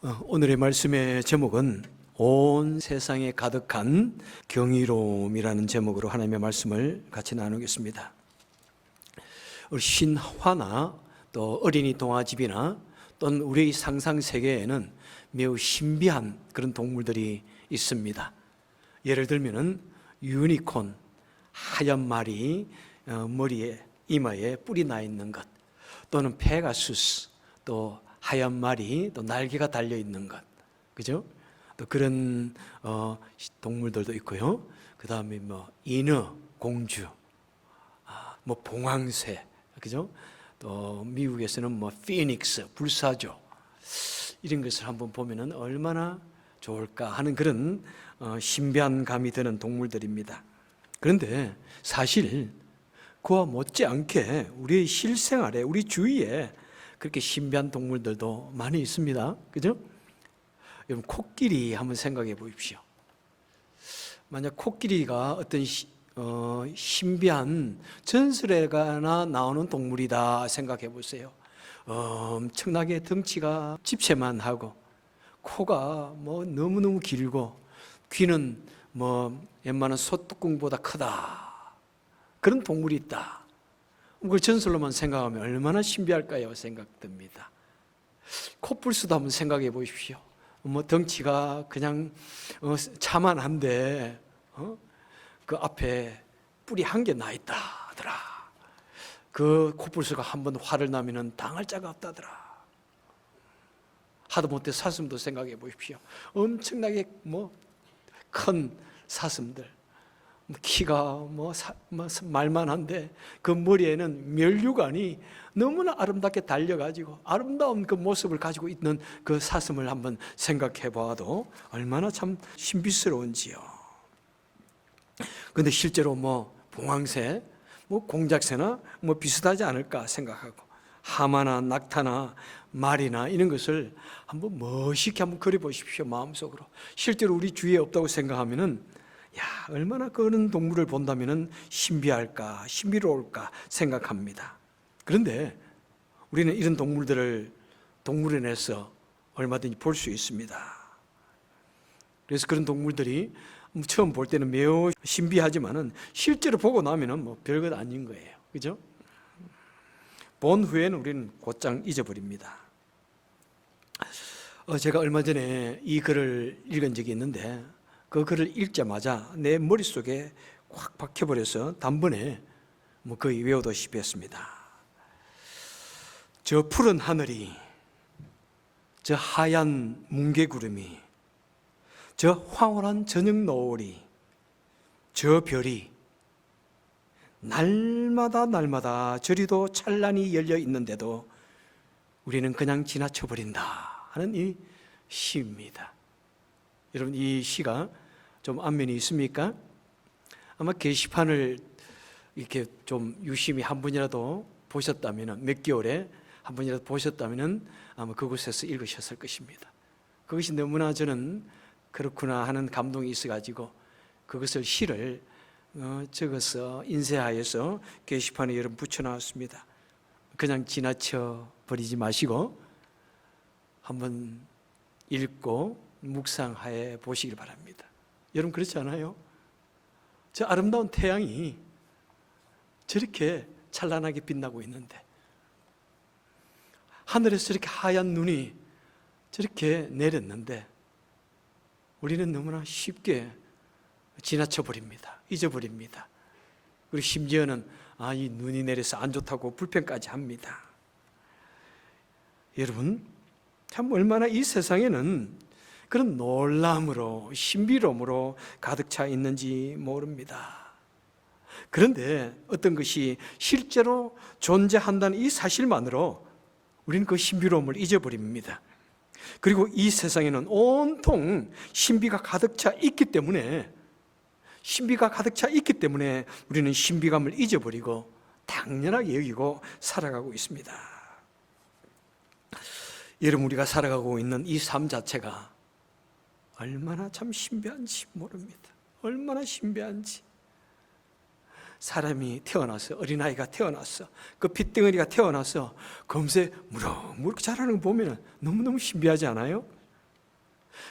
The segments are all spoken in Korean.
오늘의 말씀의 제목은 온 세상에 가득한 경이로움이라는 제목으로 하나님의 말씀을 같이 나누겠습니다. 신화나 또 어린이 동화집이나 또는 우리의 상상 세계에는 매우 신비한 그런 동물들이 있습니다. 예를 들면은 유니콘, 하얀 말이 머리에 이마에 뿔이 나 있는 것, 또는 페가수스, 또 하얀 말이 또 날개가 달려 있는 것, 그죠? 또 그런 동물들도 있고요. 그 다음에 뭐 인어, 공주, 뭐 봉황새, 그죠? 또 미국에서는 뭐 피닉스, 불사조, 이런 것을 한번 보면은 얼마나 좋을까 하는 그런 신비한 감이 드는 동물들입니다. 그런데 사실 그와 못지않게 우리의 실생활에, 우리 주위에 그렇게 신비한 동물들도 많이 있습니다. 그죠? 여러분, 코끼리 한번 생각해 보십시오. 만약 코끼리가 어떤 신비한 전설에나 나오는 동물이다 생각해 보세요. 엄청나게 덩치가 집채만하고, 코가 뭐 너무너무 길고, 귀는 뭐 웬만한 소뚜껑보다 크다. 그런 동물이 있다. 그걸 전설로만 생각하면 얼마나 신비할까요? 생각됩니다. 코뿔소도 한번 생각해 보십시오. 뭐 덩치가 그냥 자만한데 그 앞에 뿔이 한 개 나 있다더라. 그 코뿔소가 한번 화를 나면은 당할 자가 없다더라. 하다못해 사슴도 생각해 보십시오. 엄청나게 뭐 큰 사슴들, 키가 말만한데 그 머리에는 면류관이 너무나 아름답게 달려가지고 아름다운 그 모습을 가지고 있는 그 사슴을 한번 생각해 봐도 얼마나 참 신비스러운지요. 그런데 실제로 뭐 봉황새, 뭐 공작새나 뭐 비슷하지 않을까 생각하고, 하마나 낙타나 말이나 이런 것을 한번 멋있게 한번 그려보십시오. 마음속으로. 실제로 우리 주위에 없다고 생각하면은 얼마나 그런 동물을 본다면은 신비할까, 신비로울까 생각합니다. 그런데 우리는 이런 동물들을 동물원에서 얼마든지 볼 수 있습니다. 그래서 그런 동물들이 처음 볼 때는 매우 신비하지만은 실제로 보고 나면은 뭐 별것 아닌 거예요. 그죠? 본 후에는 우리는 곧장 잊어버립니다. 제가 얼마 전에 이 글을 읽은 적이 있는데, 그 글을 읽자마자 내 머릿속에 확 박혀버려서 단번에 뭐 거의 외우다시피 했습니다. 저 푸른 하늘이, 저 하얀 뭉게구름이, 저 황홀한 저녁 노을이, 저 별이 날마다 저리도 찬란히 열려 있는데도 우리는 그냥 지나쳐버린다 하는 이 시입니다. 여러분, 이 시가 좀 안면이 있습니까? 아마 게시판을 이렇게 좀 유심히 한 번이라도 보셨다면, 몇 개월에 한 번이라도 보셨다면 아마 그곳에서 읽으셨을 것입니다. 그것이 너무나 저는 그렇구나 하는 감동이 있어가지고 그것을 시를 적어서 인쇄하여서 게시판에 여러분 붙여놨습니다. 그냥 지나쳐 버리지 마시고 한번 읽고 묵상해 보시길 바랍니다. 여러분, 그렇지 않아요? 저 아름다운 태양이 저렇게 찬란하게 빛나고 있는데, 하늘에서 저렇게 하얀 눈이 저렇게 내렸는데 우리는 너무나 쉽게 지나쳐 버립니다. 잊어버립니다. 그리고 심지어는 이 눈이 내려서 안 좋다고 불평까지 합니다. 여러분, 참 얼마나 이 세상에는 그런 놀람으로, 신비로움으로 가득 차 있는지 모릅니다. 그런데 어떤 것이 실제로 존재한다는 이 사실만으로 우리는 그 신비로움을 잊어버립니다. 그리고 이 세상에는 온통 신비가 가득 차 있기 때문에 우리는 신비감을 잊어버리고 당연하게 여기고 살아가고 있습니다. 여러분, 우리가 살아가고 있는 이 삶 자체가 얼마나 참 신비한지 모릅니다. 얼마나 신비한지. 사람이 태어나서, 어린아이가 태어나서, 그 핏덩어리가 태어나서 금세 무럭무럭 자라는 거 보면 너무너무 신비하지 않아요?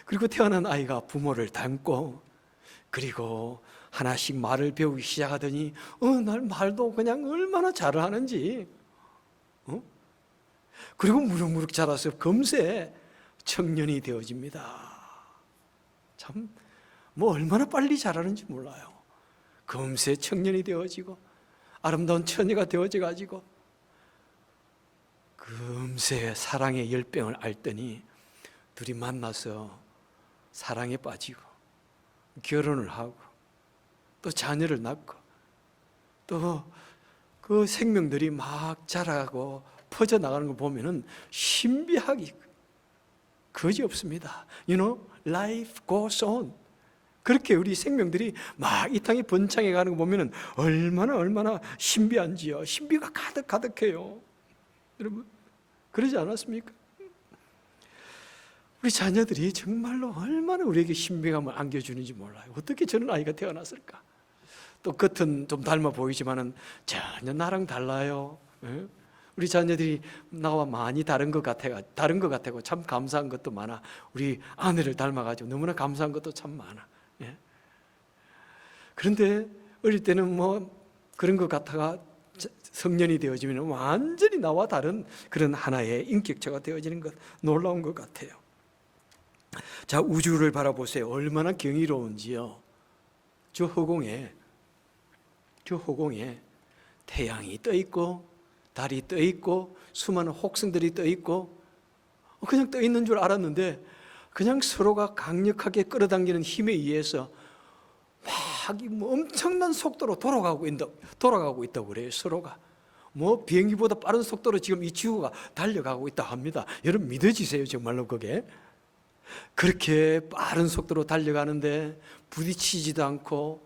그리고 태어난 아이가 부모를 닮고, 그리고 하나씩 말을 배우기 시작하더니 어느 날 말도 그냥 얼마나 잘을 하는지, 그리고 무럭무럭 자라서 금세 청년이 되어집니다. 참, 뭐 얼마나 빨리 자라는지 몰라요. 금세 청년이 되어지고 아름다운 처녀가 되어져 가지고 금세 사랑의 열병을 앓더니 둘이 만나서 사랑에 빠지고 결혼을 하고 또 자녀를 낳고 또 그 생명들이 막 자라고 퍼져나가는 걸 보면은 신비하기 거지없습니다. life goes on. 그렇게 우리 생명들이 막 이 땅에 번창해 가는 거 보면은 얼마나 신비한지요. 신비가 가득해요. 여러분, 그러지 않았습니까? 우리 자녀들이 정말로 얼마나 우리에게 신비감을 안겨주는지 몰라요. 어떻게 저런 아이가 태어났을까? 또 겉은 좀 닮아 보이지만은 전혀 나랑 달라요. 우리 자녀들이 나와 많이 다른 것 같아고 참 감사한 것도 많아. 우리 아내를 닮아가지고 너무나 감사한 것도 참 많아. 그런데 어릴 때는 뭐 그런 것 같아가 성년이 되어지면 완전히 나와 다른 그런 하나의 인격체가 되어지는 것, 놀라운 것 같아요. 자, 우주를 바라보세요. 얼마나 경이로운지요. 저 허공에 태양이 떠 있고 달이 떠 있고 수많은 혹성들이 떠 있고 그냥 떠 있는 줄 알았는데 그냥 서로가 강력하게 끌어당기는 힘에 의해서 막 엄청난 속도로 돌아가고 있다고 그래요. 서로가 뭐 비행기보다 빠른 속도로 지금 이 지구가 달려가고 있다 합니다. 여러분 믿어지세요? 정말로 그게 그렇게 빠른 속도로 달려가는데 부딪히지도 않고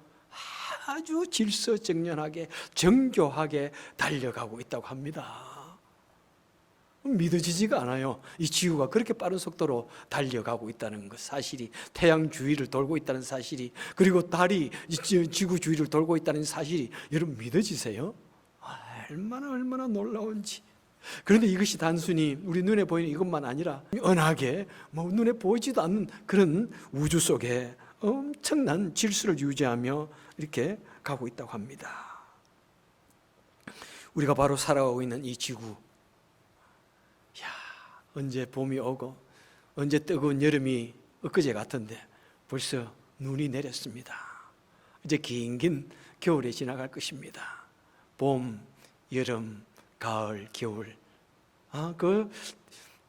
아주 질서정연하게 정교하게 달려가고 있다고 합니다. 믿어지지가 않아요. 이 지구가 그렇게 빠른 속도로 달려가고 있다는 것 사실이, 태양 주위를 돌고 있다는 사실이, 그리고 달이 지구 주위를 돌고 있다는 사실이 여러분 믿어지세요? 얼마나 놀라운지. 그런데 이것이 단순히 우리 눈에 보이는 이것만 아니라 은하계, 뭐 눈에 보이지도 않는 그런 우주 속에 엄청난 질서를 유지하며 이렇게 가고 있다고 합니다. 우리가 바로 살아가고 있는 이 지구, 언제 봄이 오고 언제 뜨거운 여름이 엊그제 같은데 벌써 눈이 내렸습니다. 이제 긴 겨울이 지나갈 것입니다. 봄, 여름, 가을, 겨울, 그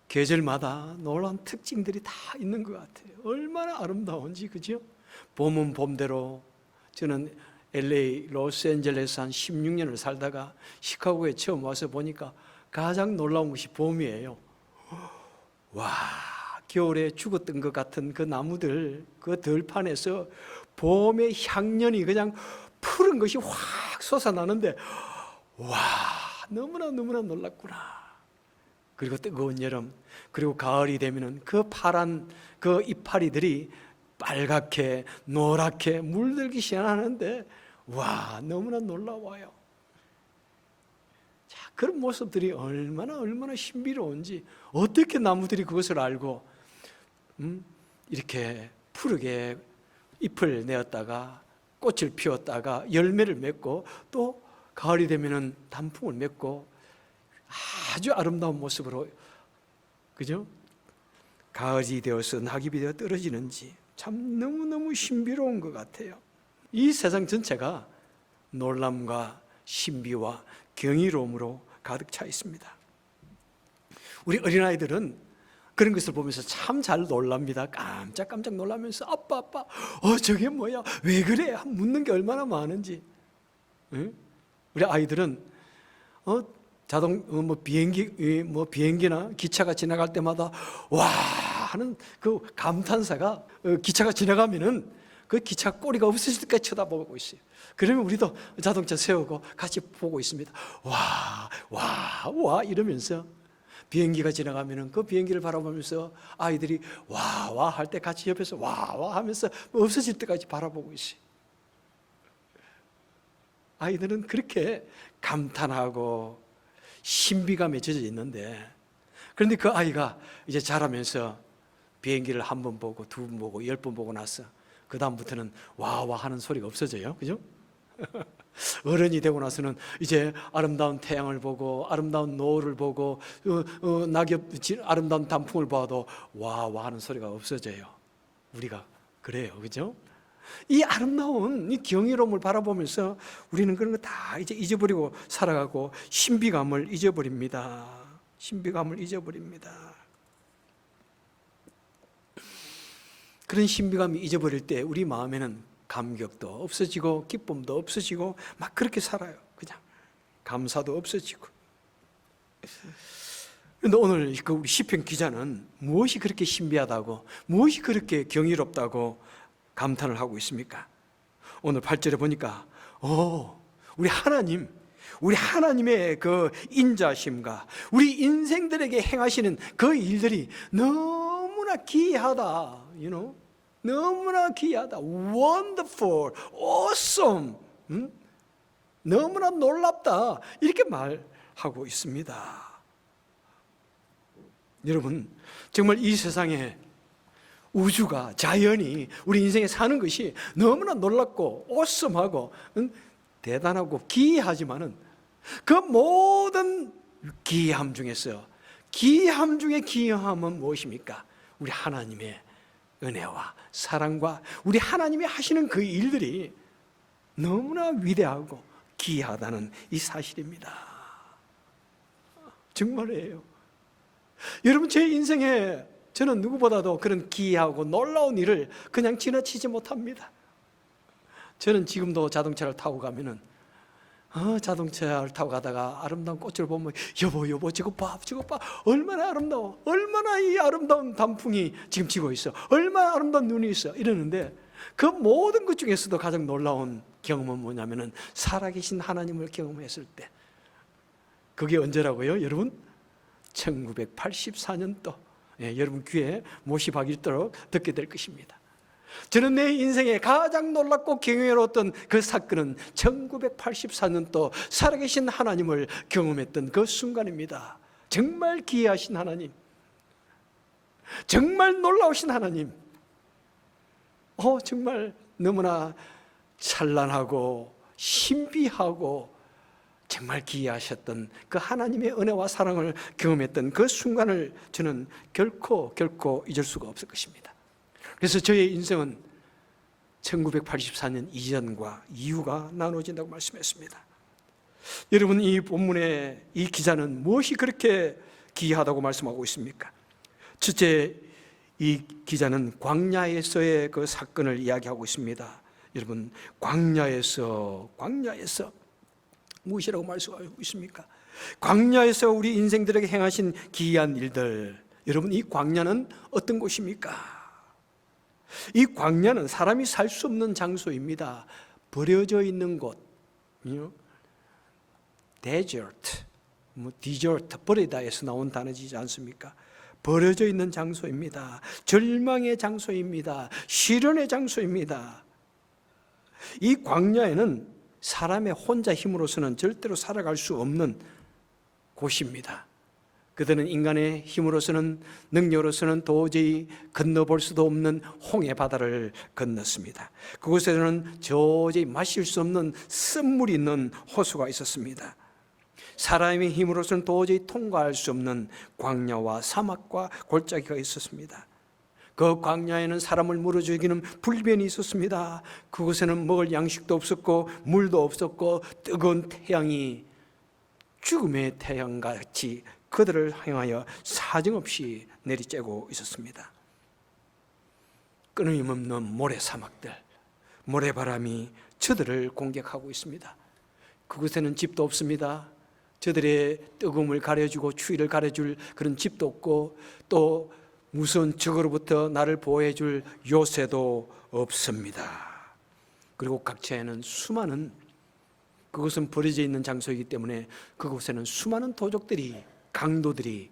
계절마다 놀라운 특징들이 다 있는 것 같아요. 얼마나 아름다운지, 그죠? 봄은 봄대로. 저는 LA, 로스앤젤레스 한 16년을 살다가 시카고에 처음 와서 보니까 가장 놀라운 것이 봄이에요. 와, 겨울에 죽었던 것 같은 그 나무들, 그 들판에서 봄의 향연이 그냥 푸른 것이 확 솟아나는데, 와, 너무나 놀랐구나. 그리고 뜨거운 여름, 그리고 가을이 되면은 그 파란 그 이파리들이 빨갛게 노랗게 물들기 시작하는데, 와, 너무나 놀라워요. 자, 그런 모습들이 얼마나 신비로운지, 어떻게 나무들이 그것을 알고 이렇게 푸르게 잎을 내었다가 꽃을 피웠다가 열매를 맺고 또 가을이 되면은 단풍을 맺고 아주 아름다운 모습으로, 그죠? 가을이 되어서 낙엽이 되어 떨어지는지 참 너무너무 신비로운 것 같아요. 이 세상 전체가 놀람과 신비와 경이로움으로 가득 차 있습니다. 우리 어린아이들은 그런 것을 보면서 참 잘 놀랍니다. 깜짝 놀라면서 아빠 저게 뭐야? 왜 그래? 묻는 게 얼마나 많은지. 응? 우리 아이들은 비행기나 기차가 지나갈 때마다 와 하는 그 감탄사가, 기차가 지나가면은 그 기차 꼬리가 없어질 때까지 쳐다보고 있어요. 그러면 우리도 자동차 세우고 같이 보고 있습니다. 와 이러면서 비행기가 지나가면은 그 비행기를 바라보면서 아이들이 와 할 때 같이 옆에서 와 하면서 없어질 때까지 바라보고 있어요. 아이들은 그렇게 감탄하고 신비감에 젖어 있는데, 그런데 그 아이가 이제 자라면서 비행기를 한 번 보고, 두 번 보고, 10번 보고 나서 그 다음부터는 와와 하는 소리가 없어져요. 그죠? 어른이 되고 나서는 이제 아름다운 태양을 보고, 아름다운 노을을 보고, 아름다운 단풍을 봐도 와와 하는 소리가 없어져요. 우리가 그래요. 그죠? 이 아름다운 이 경이로움을 바라보면서 우리는 그런 거 다 이제 잊어버리고 살아가고 신비감을 잊어버립니다. 신비감을 잊어버립니다. 그런 신비감이 잊어버릴 때 우리 마음에는 감격도 없어지고 기쁨도 없어지고 막 그렇게 살아요. 그냥 감사도 없어지고. 그런데 오늘 그 우리 시편 기자는 무엇이 그렇게 신비하다고, 무엇이 그렇게 경이롭다고 감탄을 하고 있습니까? 오늘 8절에 보니까 우리 하나님의 그 인자심과 우리 인생들에게 행하시는 그 일들이 너무나 기이하다. 너무나 기이하다. wonderful, awesome. 너무나 놀랍다. 이렇게 말하고 있습니다. 여러분, 정말 이 세상에 우주가, 자연이 우리 인생에 사는 것이 너무나 놀랍고 awesome하고 대단하고 기이하지만은 그 모든 기이함 중에서 기이함 중에 기이함은 무엇입니까? 우리 하나님의 은혜와 사랑과 우리 하나님이 하시는 그 일들이 너무나 위대하고 기이하다는 이 사실입니다. 정말이에요. 여러분, 제 인생에 저는 누구보다도 그런 기이하고 놀라운 일을 그냥 지나치지 못합니다. 저는 지금도 자동차를 타고 가면은 자동차를 타고 가다가 아름다운 꽃을 보면 여보 저거 봐 얼마나 아름다워, 얼마나 이 아름다운 단풍이 지금 지고 있어, 얼마나 아름다운 눈이 있어 이러는데 그 모든 것 중에서도 가장 놀라운 경험은 뭐냐면은 살아계신 하나님을 경험했을 때. 그게 언제라고요? 여러분, 1984년도 여러분 귀에 못이 박이도록 듣게 될 것입니다. 저는 내 인생에 가장 놀랍고 경이로웠던 그 사건은 1984년도 살아계신 하나님을 경험했던 그 순간입니다. 정말 기이하신 하나님, 정말 놀라우신 하나님, 정말 너무나 찬란하고 신비하고 정말 기이하셨던 그 하나님의 은혜와 사랑을 경험했던 그 순간을 저는 결코 잊을 수가 없을 것입니다. 그래서 저의 인생은 1984년 이전과 이후가 나눠진다고 말씀했습니다. 여러분, 이 본문의 이 기자는 무엇이 그렇게 기이하다고 말씀하고 있습니까? 첫째, 이 기자는 광야에서의 그 사건을 이야기하고 있습니다. 여러분, 광야에서 무엇이라고 말씀하고 있습니까? 광야에서 우리 인생들에게 행하신 기이한 일들. 여러분, 이 광야는 어떤 곳입니까? 이 광야는 사람이 살 수 없는 장소입니다. 버려져 있는 곳, desert, desert, 버리다에서 나온 단어지지 않습니까? 버려져 있는 장소입니다. 절망의 장소입니다. 시련의 장소입니다. 이 광야에는 사람의 혼자 힘으로서는 절대로 살아갈 수 없는 곳입니다. 그들은 인간의 힘으로서는, 능력으로서는 도저히 건너볼 수도 없는 홍해 바다를 건넜습니다. 그곳에는 도저히 마실 수 없는 쓴물이 있는 호수가 있었습니다. 사람의 힘으로서는 도저히 통과할 수 없는 광야와 사막과 골짜기가 있었습니다. 그 광야에는 사람을 물어 죽이는 불변이 있었습니다. 그곳에는 먹을 양식도 없었고 물도 없었고 뜨거운 태양이 죽음의 태양같이 그들을 향하여 사정없이 내리쬐고 있었습니다. 끊임없는 모래사막들, 모래바람이 저들을 공격하고 있습니다. 그곳에는 집도 없습니다. 저들의 뜨거움을 가려주고 추위를 가려줄 그런 집도 없고 또 무서운 적으로부터 나를 보호해줄 요새도 없습니다. 그리고 각처에는 수많은, 그곳은 버려져 있는 장소이기 때문에 그곳에는 수많은 도적들이, 강도들이,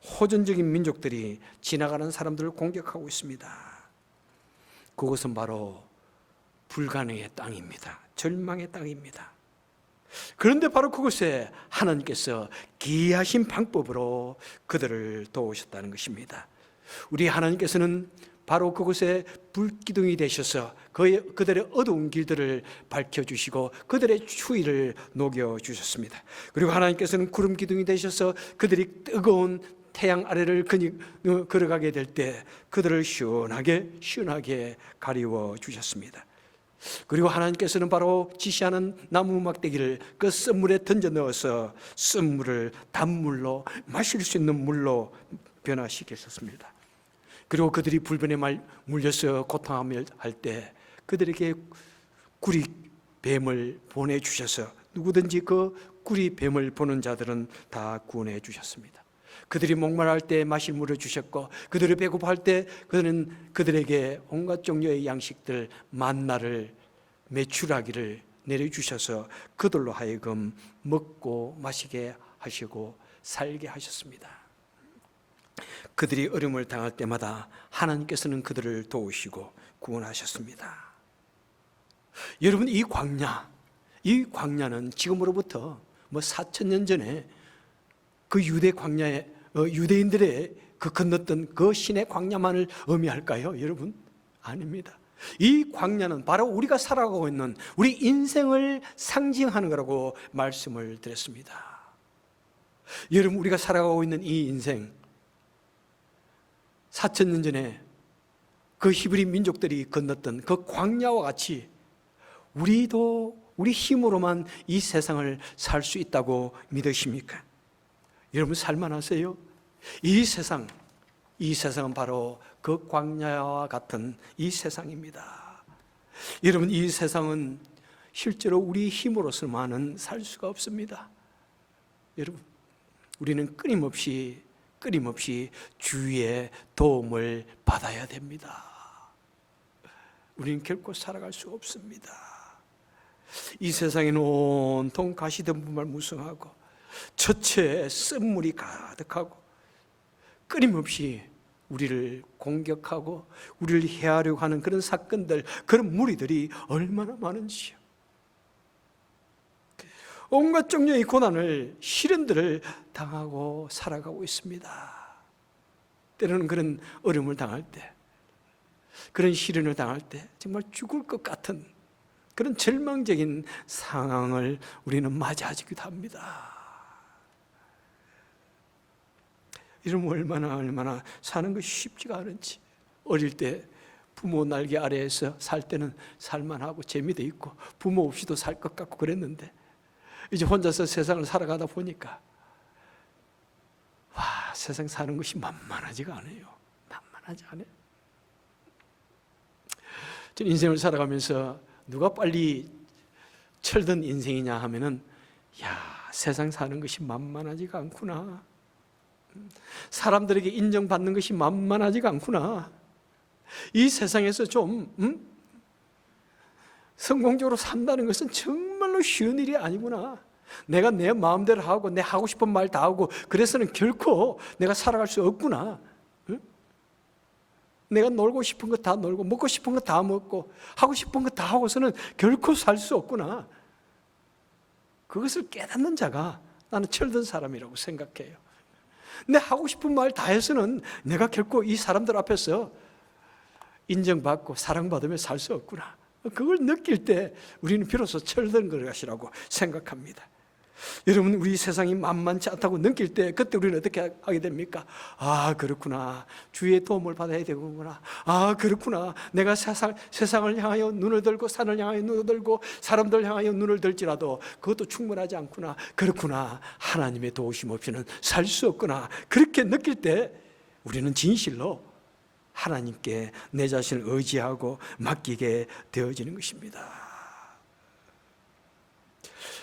호전적인 민족들이 지나가는 사람들을 공격하고 있습니다. 그곳은 바로 불가능의 땅입니다. 절망의 땅입니다. 그런데 바로 그곳에 하나님께서 기이하신 방법으로 그들을 도우셨다는 것입니다. 우리 하나님께서는 바로 그곳에 불기둥이 되셔서 그들의 어두운 길들을 밝혀주시고 그들의 추위를 녹여주셨습니다. 그리고 하나님께서는 구름 기둥이 되셔서 그들이 뜨거운 태양 아래를 걸어가게 될 때 그들을 시원하게 가리워 주셨습니다. 그리고 하나님께서는 바로 지시하는 나무 막대기를 그 쓴물에 던져 넣어서 쓴물을 단물로, 마실 수 있는 물로 변화시켰습니다. 그리고 그들이 불변에 물려서 고통하며 할 때 그들에게 구리뱀을 보내주셔서 누구든지 그 구리뱀을 보는 자들은 다 구원해 주셨습니다. 그들이 목말할 때 마실 물을 주셨고, 그들이 배고파할 때 그들에게 온갖 종류의 양식들, 만나를, 메추라기를 내려주셔서 그들로 하여금 먹고 마시게 하시고 살게 하셨습니다. 그들이 어려움을 당할 때마다 하나님께서는 그들을 도우시고 구원하셨습니다. 여러분, 이 광야는 지금으로부터 4,000년 전에 그 유대 광야에 유대인들의 그 건넜던 그 신의 광야만을 의미할까요? 여러분, 아닙니다. 이 광야는 바로 우리가 살아가고 있는 우리 인생을 상징하는 거라고 말씀을 드렸습니다. 여러분, 우리가 살아가고 있는 이 인생, 4,000년 전에 그 히브리 민족들이 건넜던 그 광야와 같이 우리도 우리 힘으로만 이 세상을 살 수 있다고 믿으십니까? 여러분, 살만하세요? 이 세상은 바로 그 광야와 같은 이 세상입니다. 여러분, 이 세상은 실제로 우리 힘으로서만은 살 수가 없습니다. 여러분, 우리는 끊임없이 주위의 도움을 받아야 됩니다. 우리는 결코 살아갈 수 없습니다. 이 세상에는 온통 가시덤불만 무성하고 처처에 쓴물이 가득하고 끊임없이 우리를 공격하고 우리를 해하려고 하는 그런 사건들, 그런 무리들이 얼마나 많은지요. 온갖 종류의 고난을, 시련들을 당하고 살아가고 있습니다. 때로는 그런 어려움을 당할 때, 그런 시련을 당할 때 정말 죽을 것 같은 그런 절망적인 상황을 우리는 맞이하기도 합니다. 이러면 얼마나 사는 것이 쉽지가 않은지. 어릴 때 부모 날개 아래에서 살 때는 살만하고 재미도 있고 부모 없이도 살 것 같고 그랬는데, 이제 혼자서 세상을 살아가다 보니까 세상 사는 것이 만만하지가 않아요. 만만하지 않아요. 저는 인생을 살아가면서 누가 빨리 철든 인생이냐 하면은, 세상 사는 것이 만만하지가 않구나. 사람들에게 인정받는 것이 만만하지가 않구나. 이 세상에서 좀 성공적으로 산다는 것은 정말로 쉬운 일이 아니구나. 내가 내 마음대로 하고 내 하고 싶은 말 다 하고 그래서는 결코 내가 살아갈 수 없구나. 내가 놀고 싶은 거 다 놀고 먹고 싶은 거 다 먹고 하고 싶은 거 다 하고서는 결코 살 수 없구나. 그것을 깨닫는 자가 나는 철든 사람이라고 생각해요. 내 하고 싶은 말 다 해서는 내가 결코 이 사람들 앞에서 인정받고 사랑받으며 살 수 없구나. 그걸 느낄 때 우리는 비로소 철든 것이라고 생각합니다. 여러분, 우리 세상이 만만치 않다고 느낄 때 그때 우리는 어떻게 하게 됩니까? 그렇구나. 주의 도움을 받아야 되구나. 그렇구나. 내가 세상을 향하여 눈을 들고 산을 향하여 눈을 들고 사람들 향하여 눈을 들지라도 그것도 충분하지 않구나. 그렇구나. 하나님의 도우심 없이는 살 수 없구나. 그렇게 느낄 때 우리는 진실로 하나님께 내 자신을 의지하고 맡기게 되어지는 것입니다.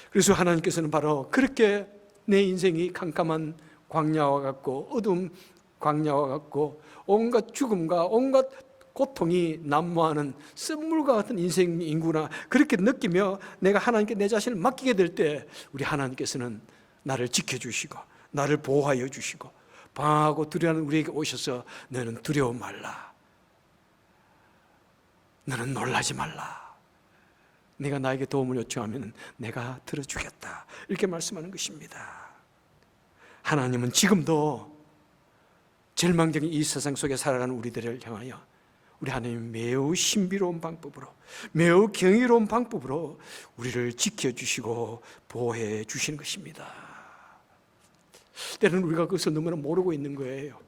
그래서 하나님께서는 바로 그렇게 내 인생이 캄캄한 광야와 같고 어두운 광야와 같고 온갖 죽음과 온갖 고통이 난무하는 쓴물과 같은 인생이구나, 그렇게 느끼며 내가 하나님께 내 자신을 맡기게 될 때 우리 하나님께서는 나를 지켜주시고 나를 보호하여 주시고 방황하고 두려워하는 우리에게 오셔서 너는 두려워 말라, 너는 놀라지 말라, 내가 나에게 도움을 요청하면 내가 들어주겠다, 이렇게 말씀하는 것입니다. 하나님은 지금도 절망적인 이 세상 속에 살아가는 우리들을 향하여 우리 하나님 매우 신비로운 방법으로, 매우 경이로운 방법으로 우리를 지켜주시고 보호해 주시는 것입니다. 때로는 우리가 그것을 너무나 모르고 있는 거예요.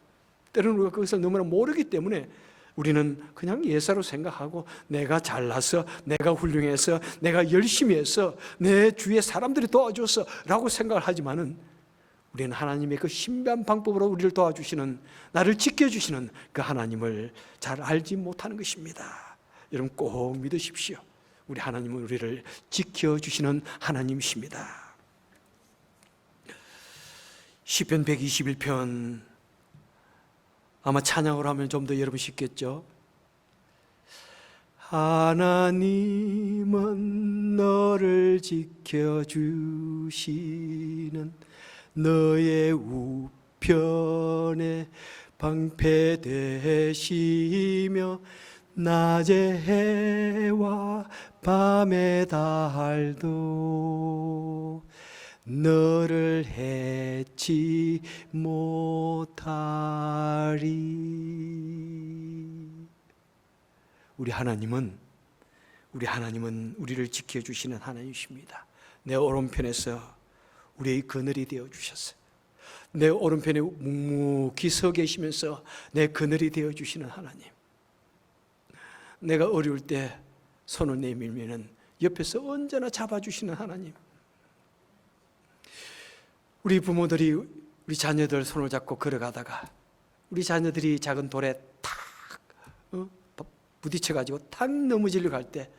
때로는 우리가 그것을 너무나 모르기 때문에 우리는 그냥 예사로 생각하고 내가 잘나서, 내가 훌륭해서, 내가 열심히 해서, 내 주위에 사람들이 도와줘서 라고 생각을 하지만은 우리는 하나님의 그 신비한 방법으로 우리를 도와주시는, 나를 지켜주시는 그 하나님을 잘 알지 못하는 것입니다. 여러분 꼭 믿으십시오. 우리 하나님은 우리를 지켜주시는 하나님이십니다. 시편 121편 아마 찬양으로 하면 좀 더 여러분 쉽겠죠? 하나님은 너를 지켜주시는 너의 우편에 방패되시며 낮의 해와 밤의 달도 너를 해치 못하리. 우리 하나님은 우리를 지켜주시는 하나님이십니다. 내 오른편에서 우리의 그늘이 되어주셨어요. 내 오른편에 묵묵히 서 계시면서 내 그늘이 되어주시는 하나님. 내가 어려울 때 손을 내밀면 옆에서 언제나 잡아주시는 하나님. 우리 부모들이 우리 자녀들 손을 잡고 걸어가다가 우리 자녀들이 작은 돌에 탁 부딪혀가지고 탁 넘어지려고 할 때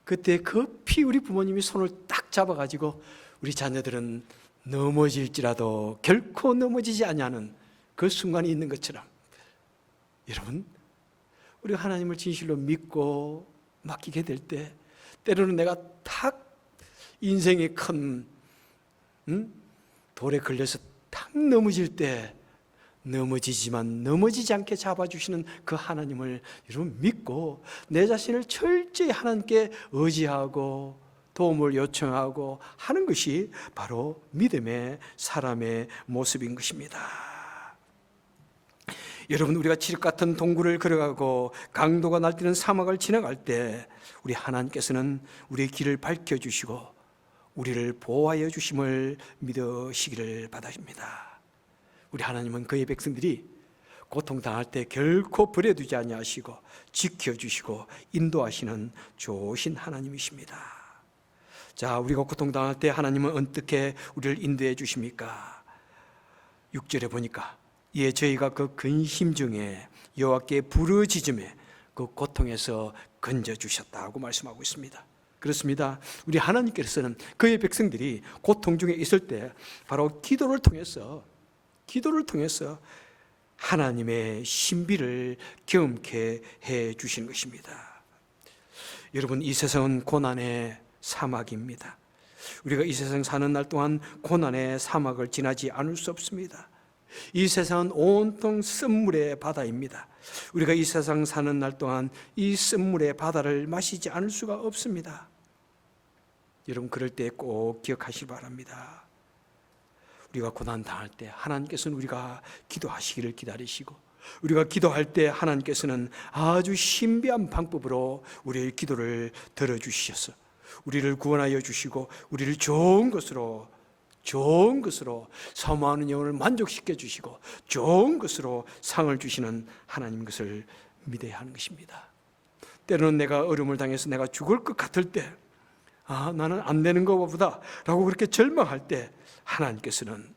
그때 급히 우리 부모님이 손을 딱 잡아가지고 우리 자녀들은 넘어질지라도 결코 넘어지지 아니하는 그 순간이 있는 것처럼, 여러분 우리가 하나님을 진실로 믿고 맡기게 될 때 때로는 내가 탁 인생의 큰 돌에 걸려서 탁 넘어질 때 넘어지지만 넘어지지 않게 잡아주시는 그 하나님을 여러분 믿고 내 자신을 철저히 하나님께 의지하고 도움을 요청하고 하는 것이 바로 믿음의 사람의 모습인 것입니다. 여러분 우리가 칠흑 같은 동굴을 걸어가고 강도가 날뛰는 사막을 지나갈 때 우리 하나님께서는 우리의 길을 밝혀주시고 우리를 보호하여 주심을 믿으시기를 바랍니다. 우리 하나님은 그의 백성들이 고통당할 때 결코 버려두지 아니하시고 지켜주시고 인도하시는 좋으신 하나님이십니다. 자, 우리가 고통당할 때 하나님은 어떻게 우리를 인도해 주십니까? 6절에 보니까 예, 저희가 그 근심 중에 여호와께 부르짖음에 그 고통에서 건져주셨다고 말씀하고 있습니다. 그렇습니다. 우리 하나님께서는 그의 백성들이 고통 중에 있을 때 바로 기도를 통해서 하나님의 신비를 경험케 해 주신 것입니다. 여러분 이 세상은 고난의 사막입니다. 우리가 이 세상 사는 날 동안 고난의 사막을 지나지 않을 수 없습니다. 이 세상은 온통 쓴물의 바다입니다. 우리가 이 세상 사는 날 동안 이 쓴물의 바다를 마시지 않을 수가 없습니다. 여러분 그럴 때 꼭 기억하시기 바랍니다. 우리가 고난 당할 때 하나님께서는 우리가 기도하시기를 기다리시고 우리가 기도할 때 하나님께서는 아주 신비한 방법으로 우리의 기도를 들어주셔서 우리를 구원하여 주시고 우리를 좋은 것으로 사모하는 영혼을 만족시켜 주시고 좋은 것으로 상을 주시는 하나님 것을 믿어야 하는 것입니다. 때로는 내가 어려움을 당해서 내가 죽을 것 같을 때 나는 안 되는 것보다 라고 그렇게 절망할 때 하나님께서는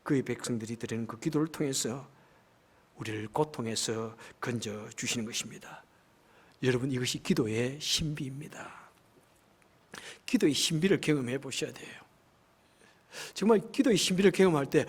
그의 백성들이 드리는 그 기도를 통해서 우리를 고통에서 건져주시는 것입니다. 여러분 이것이 기도의 신비입니다. 기도의 신비를 경험해 보셔야 돼요. 정말 기도의 신비를 경험할 때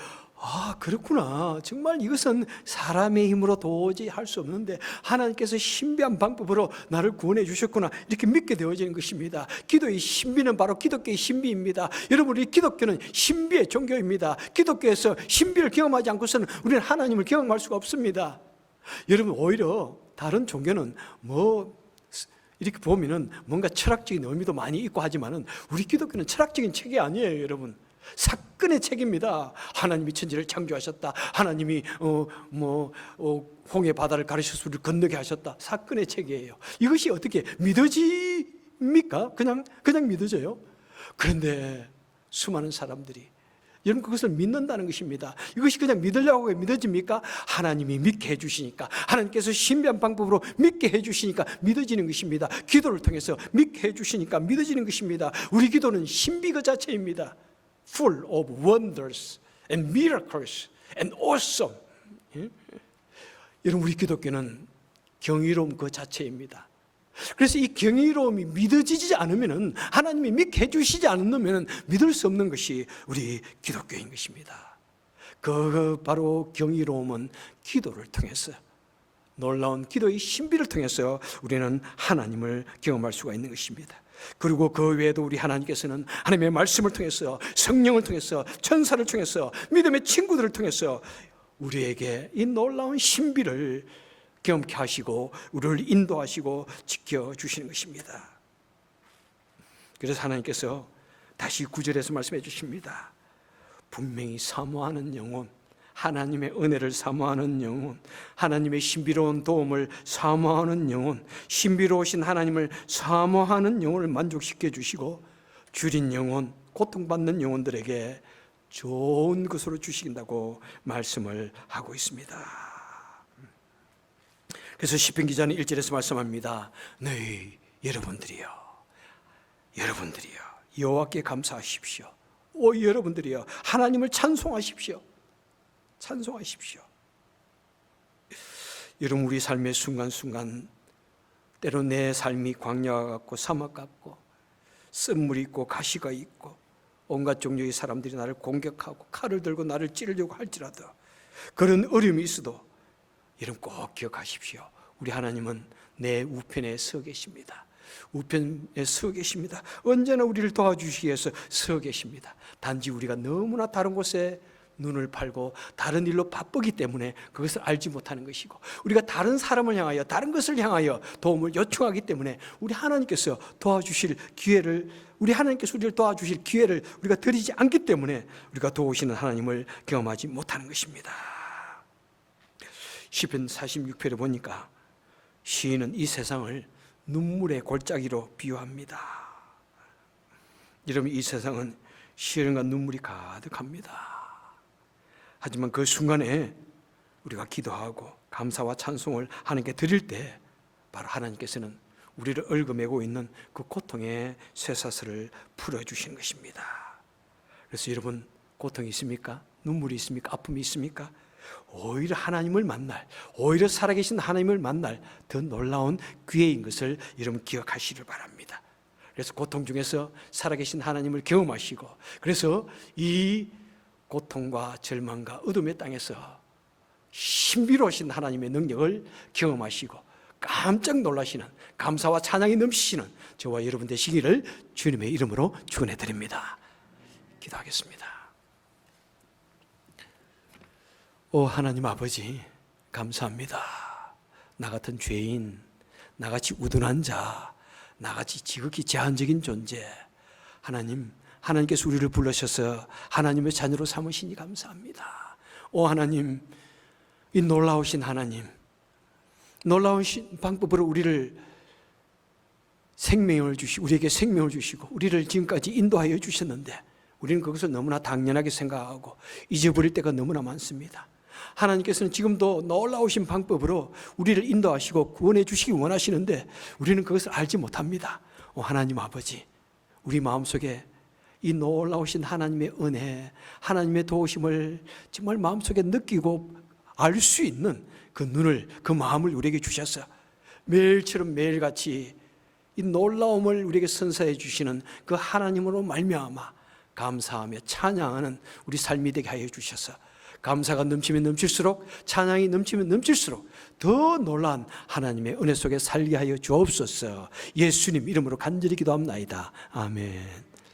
그렇구나. 정말 이것은 사람의 힘으로 도저히 할 수 없는데 하나님께서 신비한 방법으로 나를 구원해 주셨구나. 이렇게 믿게 되어지는 것입니다. 기도의 신비는 바로 기독교의 신비입니다. 여러분 우리 기독교는 신비의 종교입니다. 기독교에서 신비를 경험하지 않고서는 우리는 하나님을 경험할 수가 없습니다. 여러분 오히려 다른 종교는 이렇게 보면은 뭔가 철학적인 의미도 많이 있고 하지만은 우리 기독교는 철학적인 책이 아니에요, 여러분. 사건의 책입니다. 하나님이 천지를 창조하셨다. 하나님이 홍해 바다를 가르쳐서 우리를 건너게 하셨다. 사건의 책이에요. 이것이 어떻게 믿어집니까? 그냥 믿어져요. 그런데 수많은 사람들이 여러분 그것을 믿는다는 것입니다. 이것이 그냥 믿으려고 믿어집니까? 하나님이 믿게 해주시니까, 하나님께서 신비한 방법으로 믿게 해주시니까 믿어지는 것입니다. 기도를 통해서 믿게 해주시니까 믿어지는 것입니다. 우리 기도는 신비 그 자체입니다. Full of wonders and miracles and awesome. 여러분 우리 기독교는 경이로움 그 자체입니다. 그래서 이 경이로움이 믿어지지 않으면, 하나님이 믿게 해주시지 않으면 믿을 수 없는 것이 우리 기독교인 것입니다. 그 바로 경이로움은 기도를 통해서, 놀라운 기도의 신비를 통해서 우리는 하나님을 경험할 수가 있는 것입니다. 그리고 그 외에도 우리 하나님께서는 하나님의 말씀을 통해서, 성령을 통해서, 천사를 통해서, 믿음의 친구들을 통해서 우리에게 이 놀라운 신비를 경험케 하시고 우리를 인도하시고 지켜주시는 것입니다. 그래서 하나님께서 다시 9절에서 말씀해 주십니다. 분명히 사모하는 영혼, 하나님의 은혜를 사모하는 영혼, 하나님의 신비로운 도움을 사모하는 영혼, 신비로우신 하나님을 사모하는 영혼을 만족시켜 주시고, 줄인 영혼, 고통받는 영혼들에게 좋은 것으로 주신다고 말씀을 하고 있습니다. 그래서 시편 기자는 1절에서 말씀합니다. 너희 여러분들이요 여호와께 감사하십시오. 오 여러분들이요 하나님을 찬송하십시오. 여러분 우리 삶의 순간순간 때로 내 삶이 광야와 같고 사막 같고 쓴물이 있고 가시가 있고 온갖 종류의 사람들이 나를 공격하고 칼을 들고 나를 찌르려고 할지라도, 그런 어려움이 있어도 여러분 꼭 기억하십시오. 우리 하나님은 내 우편에 서 계십니다. 우편에 서 계십니다. 언제나 우리를 도와주시기 위해서 서 계십니다. 단지 우리가 너무나 다른 곳에 눈을 팔고 다른 일로 바쁘기 때문에 그것을 알지 못하는 것이고, 우리가 다른 사람을 향하여, 다른 것을 향하여 도움을 요청하기 때문에 우리 하나님께서 도와주실 기회를, 우리 하나님께서 우리를 도와주실 기회를 우리가 드리지 않기 때문에 우리가 도우시는 하나님을 경험하지 못하는 것입니다. 시편 46편에 보니까 시인은 이 세상을 눈물의 골짜기로 비유합니다. 여러분 이 세상은 시련과 눈물이 가득합니다. 하지만 그 순간에 우리가 기도하고 감사와 찬송을 하나님께 드릴 때 바로 하나님께서는 우리를 얽어매고 있는 그 고통의 쇠사슬을 풀어주시는 것입니다. 그래서 여러분 고통이 있습니까? 눈물이 있습니까? 아픔이 있습니까? 오히려 하나님을 만날, 오히려 살아계신 하나님을 만날 더 놀라운 기회인 것을 여러분 기억하시길 바랍니다. 그래서 고통 중에서 살아계신 하나님을 경험하시고, 그래서 이 고통과 절망과 어둠의 땅에서 신비로우신 하나님의 능력을 경험하시고 깜짝 놀라시는, 감사와 찬양이 넘치시는 저와 여러분 되시기를 주님의 이름으로 축원해 드립니다. 기도하겠습니다. 오 하나님 아버지, 감사합니다. 나 같은 죄인, 나같이 우둔한 자, 나같이 지극히 제한적인 존재, 하나님께서 우리를 불러셔서 하나님의 자녀로 삼으시니 감사합니다. 오 하나님, 이 놀라우신 하나님, 놀라우신 방법으로 우리를 우리에게 생명을 주시고 우리를 지금까지 인도하여 주셨는데 우리는 그것을 너무나 당연하게 생각하고 잊어버릴 때가 너무나 많습니다. 하나님께서는 지금도 놀라우신 방법으로 우리를 인도하시고 구원해 주시기 원하시는데 우리는 그것을 알지 못합니다. 하나님 아버지, 우리 마음속에 이 놀라우신 하나님의 은혜, 하나님의 도우심을 정말 마음속에 느끼고 알 수 있는 그 눈을, 그 마음을 우리에게 주셔서 매일처럼 매일같이 이 놀라움을 우리에게 선사해 주시는 그 하나님으로 말미암아 감사하며 찬양하는 우리 삶이 되게 하여 주셔서 감사가 넘치면 넘칠수록, 찬양이 넘치면 넘칠수록 더 놀라운 하나님의 은혜 속에 살게 하여 주옵소서. 예수님 이름으로 간절히 기도합나이다. 아멘.